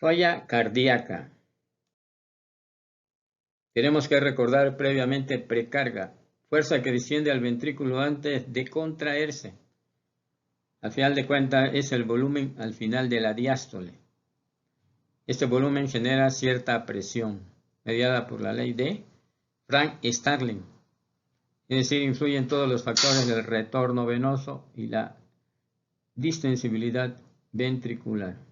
Falla cardíaca. Tenemos que recordar previamente precarga, fuerza que desciende al ventrículo antes de contraerse. Al final de cuentas es el volumen al final de la diástole. Este volumen genera cierta presión, mediada por la ley de Frank-Starling. Es decir, influyen todos los factores del retorno venoso y la distensibilidad ventricular.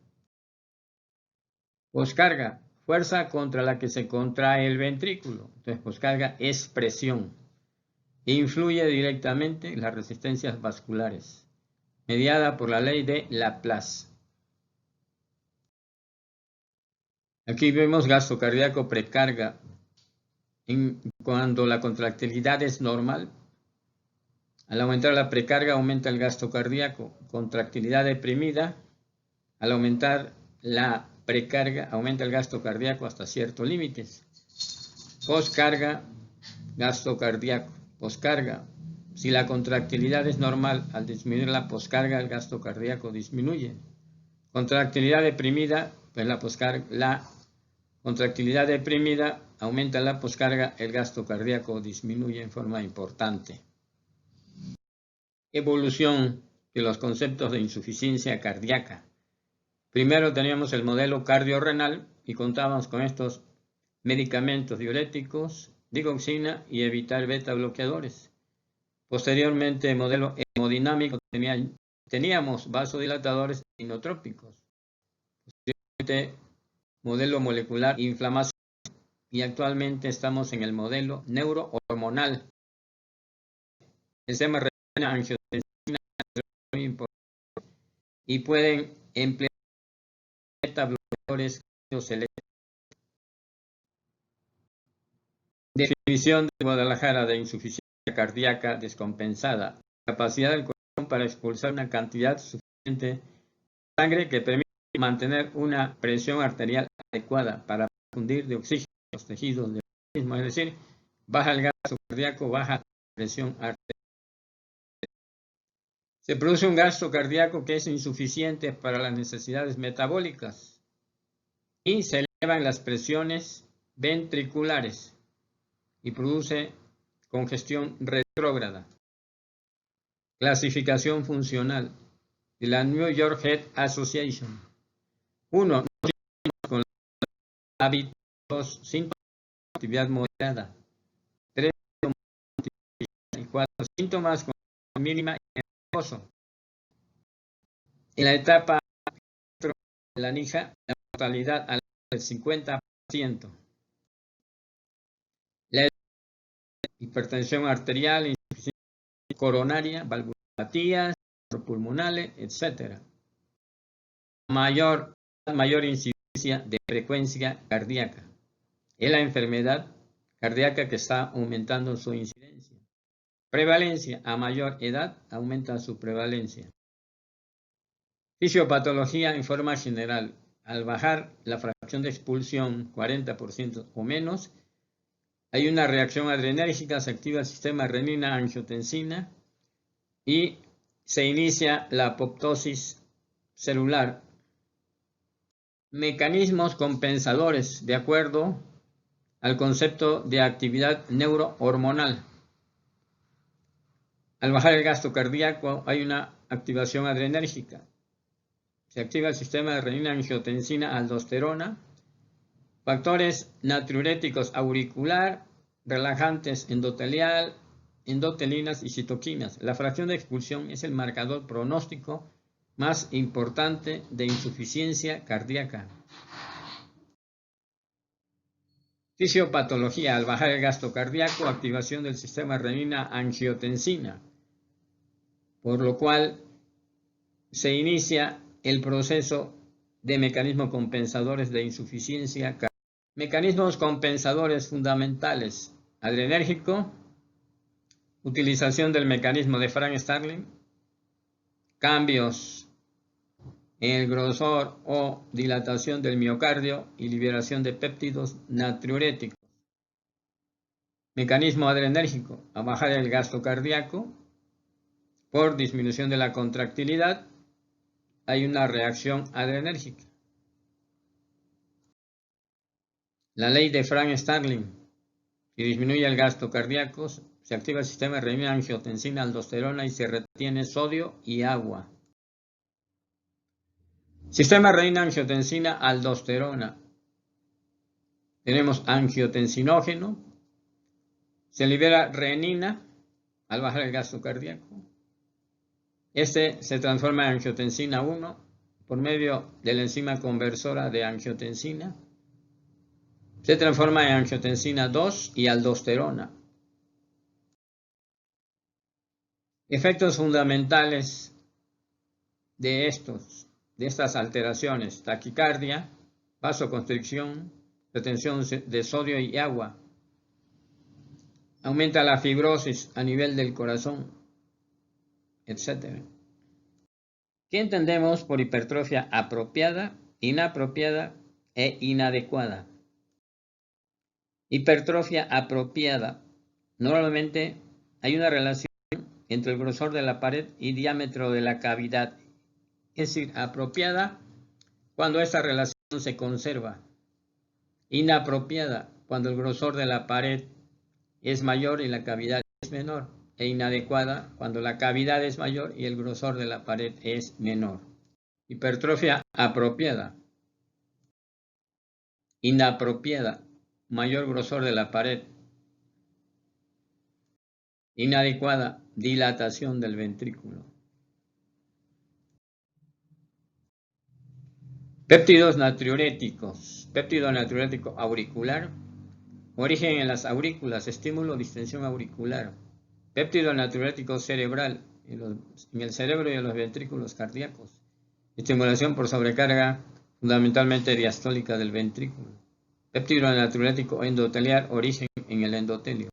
Poscarga, fuerza contra la que se contrae el ventrículo. Entonces, poscarga es presión. Influye directamente en las resistencias vasculares, mediada por la ley de Laplace. Aquí vemos gasto cardíaco precarga. Cuando la contractilidad es normal, al aumentar la precarga aumenta el gasto cardíaco. Contractilidad deprimida, al aumentar la precarga aumenta el gasto cardíaco hasta ciertos límites. Poscarga, gasto cardíaco. Poscarga, si la contractilidad es normal, al disminuir la poscarga el gasto cardíaco disminuye. Contractilidad deprimida, pues la contractilidad deprimida aumenta la poscarga, el gasto cardíaco disminuye en forma importante. Evolución de los conceptos de insuficiencia cardíaca. Primero teníamos el modelo cardiorrenal y contábamos con estos medicamentos diuréticos, digoxina y evitar beta bloqueadores. Posteriormente, modelo hemodinámico, teníamos vasodilatadores inotrópicos. Posteriormente, modelo molecular inflamación, y actualmente estamos en el modelo neurohormonal. El sistema renina angiotensina es muy importante y pueden emplear beta bloqueadores selectos. Definición de Guadalajara de insuficiencia cardíaca descompensada. Capacidad del corazón para expulsar una cantidad suficiente de sangre que permite mantener una presión arterial adecuada para fundir de oxígeno los tejidos del organismo, es decir, baja el gasto cardíaco, baja la presión arterial. Se produce un gasto cardíaco que es insuficiente para las necesidades metabólicas y se elevan las presiones ventriculares y produce congestión retrógrada. Clasificación funcional de la New York Heart Association. 1. Con hábitos. 2. Síntomas de actividad moderada. 3. Y 4. Síntomas con mínima y reposo. En la etapa de la NIJA, la mortalidad al del 50%. La hipertensión arterial, insuficiencia coronaria, valvulopatías pulmonales, etc. Mayor incidencia de frecuencia cardíaca. Es la enfermedad cardíaca que está aumentando su incidencia. Prevalencia: a mayor edad aumenta su prevalencia. Fisiopatología en forma general. Al bajar la fracción de expulsión 40% o menos, hay una reacción adrenérgica, se activa el sistema renina-angiotensina y se inicia la apoptosis celular. Mecanismos compensadores de acuerdo al concepto de actividad neurohormonal. Al bajar el gasto cardíaco hay una activación adrenérgica. Se activa el sistema de renina-angiotensina, aldosterona, factores natriuréticos auricular, relajantes endotelial, endotelinas y citoquinas. La fracción de expulsión es el marcador pronóstico más importante de insuficiencia cardíaca. Fisiopatología: al bajar el gasto cardíaco, activación del sistema renina-angiotensina, por lo cual se inicia el proceso de mecanismos compensadores de insuficiencia cardíaca. Mecanismos compensadores fundamentales: adrenérgico, utilización del mecanismo de Frank-Starling, cambios en el grosor o dilatación del miocardio y liberación de péptidos natriuréticos. Mecanismo adrenérgico: a bajar el gasto cardíaco por disminución de la contractilidad, hay una reacción adrenérgica. la ley de Frank Starling. Si disminuye el gasto cardíaco, se activa el sistema de renina, angiotensina, aldosterona y se retiene sodio y agua. Sistema renina, angiotensina, aldosterona. Tenemos angiotensinógeno. Se libera renina al bajar el gasto cardíaco. Este se transforma en angiotensina 1 por medio de la enzima conversora de angiotensina. Se transforma en angiotensina 2 y aldosterona. Efectos fundamentales de estas alteraciones: taquicardia, vasoconstricción, retención de sodio y agua. Aumenta la fibrosis a nivel del corazón, etc. ¿Qué entendemos por hipertrofia apropiada, inapropiada e inadecuada? Hipertrofia apropiada. Normalmente hay una relación entre el grosor de la pared y diámetro de la cavidad. Es decir, apropiada cuando esta relación se conserva. Inapropiada cuando el grosor de la pared es mayor y la cavidad es menor. E inadecuada cuando la cavidad es mayor y el grosor de la pared es menor. Hipertrofia apropiada. Inapropiada, mayor grosor de la pared. Inadecuada, dilatación del ventrículo. Péptidos natriuréticos. Péptido natriurético auricular. Origen en las aurículas, estímulo, distensión auricular. Péptido natriurético cerebral, en el cerebro y en los ventrículos cardíacos. Estimulación por sobrecarga, fundamentalmente diastólica del ventrículo. Péptido natriurético endotelial, origen en el endotelio.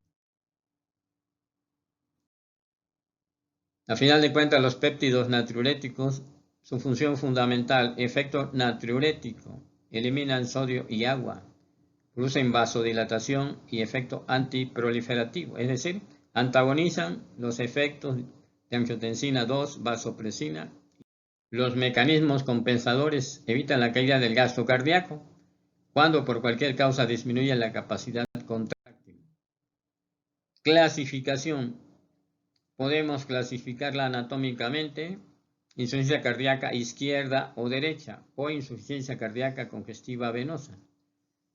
A final de cuentas, los péptidos natriuréticos, su función fundamental, efecto natriurético, eliminan sodio y agua, producen vasodilatación y efecto antiproliferativo, es decir, antagonizan los efectos de angiotensina 2, vasopresina. Los mecanismos compensadores evitan la caída del gasto cardíaco cuando por cualquier causa disminuye la capacidad contráctil. Clasificación. Podemos clasificarla anatómicamente: insuficiencia cardíaca izquierda o derecha o insuficiencia cardíaca congestiva venosa.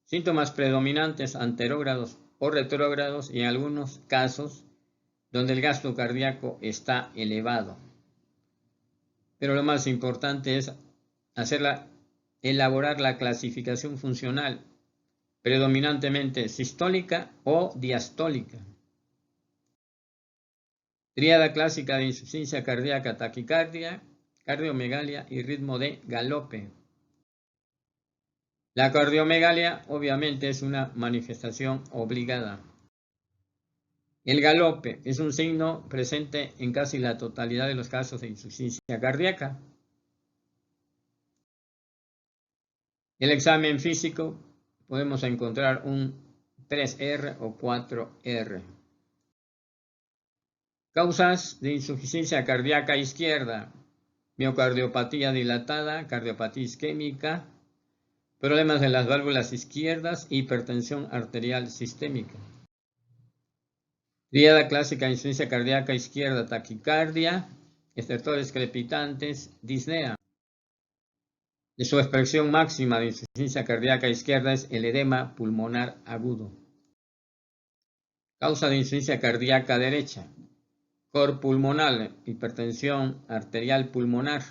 Síntomas predominantes: anterógrados o retrógrados y en algunos casos donde el gasto cardíaco está elevado. Pero lo más importante es elaborar la clasificación funcional, predominantemente sistólica o diastólica. Tríada clásica de insuficiencia cardíaca: taquicardia, cardiomegalia y ritmo de galope. La cardiomegalia obviamente es una manifestación obligada. El galope es un signo presente en casi la totalidad de los casos de insuficiencia cardíaca. El examen físico podemos encontrar un 3R o 4R. Causas de insuficiencia cardíaca izquierda: miocardiopatía dilatada, cardiopatía isquémica, problemas de las válvulas izquierdas, hipertensión arterial sistémica. Tríada clásica de insuficiencia cardíaca izquierda: taquicardia, estertores crepitantes, disnea. De su expresión máxima de insuficiencia cardíaca izquierda es el edema pulmonar agudo. Causa de insuficiencia cardíaca derecha: cor pulmonar, hipertensión arterial pulmonar,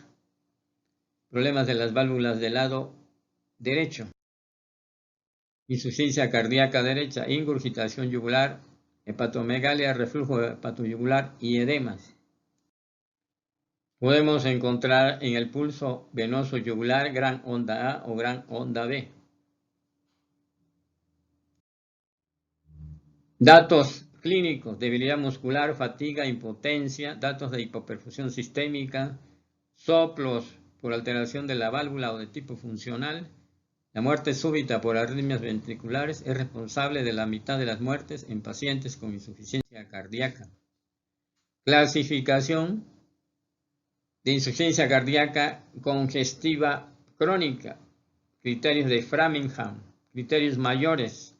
problemas de las válvulas del lado derecho. Insuficiencia cardíaca derecha: ingurgitación yugular, hepatomegalia, reflujo hepatoyugular y edemas. Podemos encontrar en el pulso venoso yugular gran onda A o gran onda B. Datos clínicos: debilidad muscular, fatiga, impotencia, datos de hipoperfusión sistémica, soplos por alteración de la válvula o de tipo funcional. La muerte súbita por arritmias ventriculares es responsable de la mitad de las muertes en pacientes con insuficiencia cardíaca. Clasificación de insuficiencia cardíaca congestiva crónica. Criterios de Framingham. criterios mayores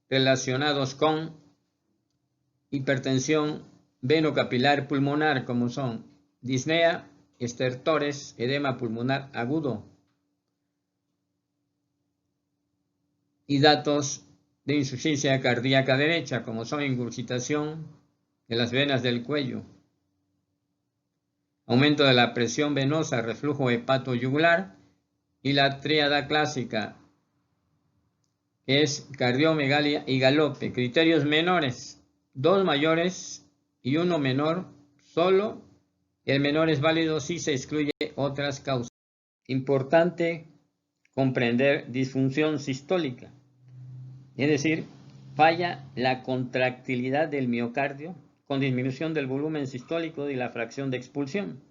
relacionados con hipertensión venocapilar pulmonar, como son disnea, estertores, edema pulmonar agudo, y datos de insuficiencia cardíaca derecha, como son ingurgitación de las venas del cuello, aumento de la presión venosa, reflujo hepatoyugular, y la tríada clásica, que es cardiomegalia y galope. Criterios menores, 2 mayores y 1 menor, solo el menor es válido si se excluye otras causas. Importante comprender disfunción sistólica, es decir, falla la contractilidad del miocardio con disminución del volumen sistólico y la fracción de expulsión.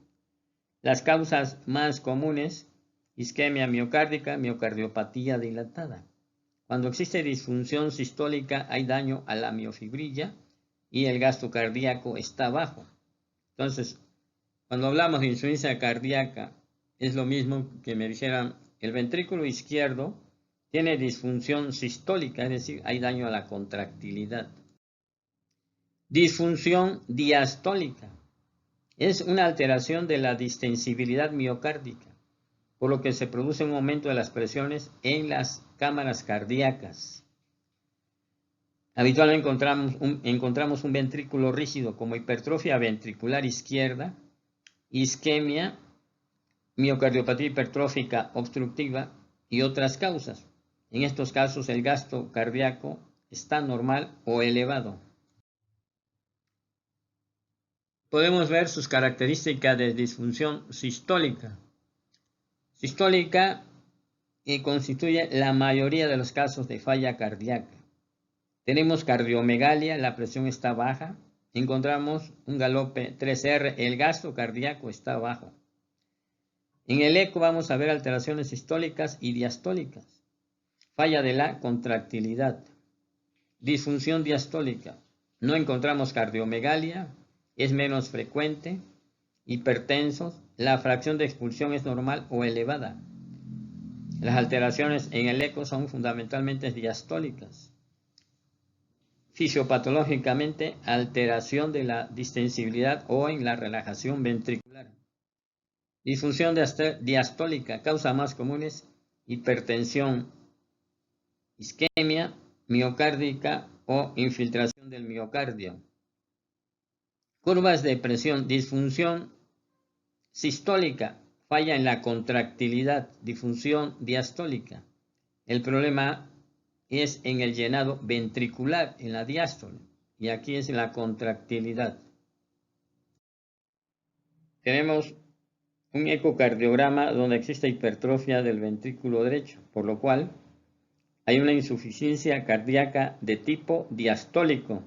Las causas más comunes: isquemia miocárdica, miocardiopatía dilatada. Cuando existe disfunción sistólica hay daño a la miofibrilla y el gasto cardíaco está bajo. Entonces, cuando hablamos de insuficiencia cardíaca, es lo mismo que me dijeran el ventrículo izquierdo tiene disfunción sistólica, es decir, hay daño a la contractilidad. Disfunción diastólica es una alteración de la distensibilidad miocárdica, por lo que se produce un aumento de las presiones en las cámaras cardíacas. Habitualmente encontramos un ventrículo rígido como hipertrofia ventricular izquierda, isquemia, miocardiopatía hipertrófica obstructiva y otras causas. En estos casos el gasto cardíaco está normal o elevado. Podemos ver sus características de disfunción sistólica. Sistólica constituye la mayoría de los casos de falla cardíaca. Tenemos cardiomegalia, la presión está baja. Encontramos un galope 3R, el gasto cardíaco está bajo. En el eco vamos a ver alteraciones sistólicas y diastólicas. Falla de la contractilidad. Disfunción diastólica. No encontramos cardiomegalia, es menos frecuente. Hipertensos, la fracción de expulsión es normal o elevada. Las alteraciones en el eco son fundamentalmente diastólicas. Fisiopatológicamente, alteración de la distensibilidad o en la relajación ventricular. Disfunción diastólica, causas más comunes: hipertensión, isquemia miocárdica o infiltración del miocardio. Curvas de presión: disfunción sistólica, falla en la contractilidad, disfunción diastólica. El problema es en el llenado ventricular, en la diástole, y aquí es en la contractilidad. Tenemos un ecocardiograma donde existe hipertrofia del ventrículo derecho, por lo cual hay una insuficiencia cardíaca de tipo diastólico.